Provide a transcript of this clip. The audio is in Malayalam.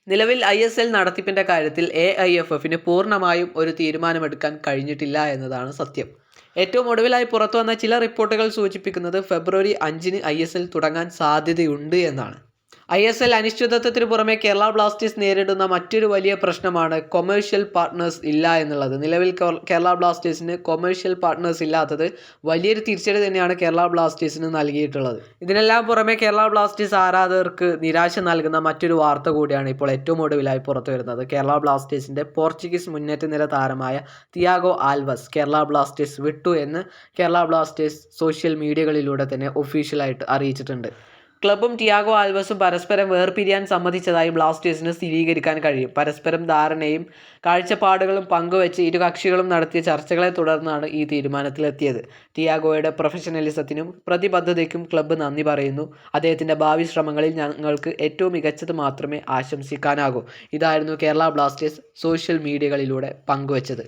നിലവിൽ ISL നടത്തിപ്പിൻ്റെ കാര്യത്തിൽ AIFFന് പൂർണ്ണമായും ഒരു തീരുമാനമെടുക്കാൻ കഴിഞ്ഞിട്ടില്ല എന്നതാണ് സത്യം. ഏറ്റവും ഒടുവിലായി പുറത്തുവന്ന ചില റിപ്പോർട്ടുകൾ സൂചിപ്പിക്കുന്നത് ഫെബ്രുവരി 5-ന് ISL തുടങ്ങാൻ സാധ്യതയുണ്ട് എന്നാണ്. ISL അനിശ്ചിതത്വത്തിന് പുറമെ കേരള ബ്ലാസ്റ്റേഴ്സ് നേരിടുന്ന മറ്റൊരു വലിയ പ്രശ്നമാണ് കൊമേഴ്ഷ്യൽ പാർട്ട്നേഴ്സ് ഇല്ല എന്നുള്ളത്. നിലവിൽ കേരള ബ്ലാസ്റ്റേഴ്സിന് കൊമേഴ്ഷ്യൽ പാർട്ട്നേഴ്സ് ഇല്ലാത്തത് വലിയൊരു തിരിച്ചടി തന്നെയാണ് കേരള ബ്ലാസ്റ്റേഴ്സിന് നൽകിയിട്ടുള്ളത്. ഇതിനെല്ലാം പുറമെ കേരള ബ്ലാസ്റ്റേഴ്സ് ആരാധകർക്ക് നിരാശ നൽകുന്ന മറ്റൊരു വാർത്ത കൂടിയാണ് ഇപ്പോൾ ഏറ്റവും ഒടുവിലായി പുറത്തു വരുന്നത്. കേരള ബ്ലാസ്റ്റേഴ്സിൻ്റെ പോർച്ചുഗീസ് മുന്നേറ്റ നിര താരമായ തിയാഗോ ആൽവസ് കേരള ബ്ലാസ്റ്റേഴ്സ് വിട്ടു എന്ന് കേരള ബ്ലാസ്റ്റേഴ്സ് സോഷ്യൽ മീഡിയകളിലൂടെ തന്നെ ഒഫീഷ്യലായിട്ട് അറിയിച്ചിട്ടുണ്ട്. ക്ലബ്ബും തിയാഗോ ആൽവസും പരസ്പരം വേർപിരിയാൻ സമ്മതിച്ചതായി ബ്ലാസ്റ്റേഴ്സിന് സ്ഥിരീകരിക്കാൻ കഴിയും. പരസ്പരം ധാരണയും കാഴ്ചപ്പാടുകളും പങ്കുവെച്ച് ഇരു കക്ഷികളും നടത്തിയ ചർച്ചകളെ തുടർന്നാണ് ഈ തീരുമാനത്തിലെത്തിയത്. തിയാഗോയുടെ പ്രൊഫഷണലിസത്തിനും പ്രതിബദ്ധതയ്ക്കും ക്ലബ്ബ് നന്ദി പറയുന്നു. അദ്ദേഹത്തിൻ്റെ ഭാവി ശ്രമങ്ങളിൽ ഞങ്ങൾക്ക് ഏറ്റവും മികച്ചത് മാത്രമേ ആശംസിക്കാനാകൂ. ഇതായിരുന്നു കേരള ബ്ലാസ്റ്റേഴ്സ് സോഷ്യൽ മീഡിയകളിലൂടെ പങ്കുവച്ചത്.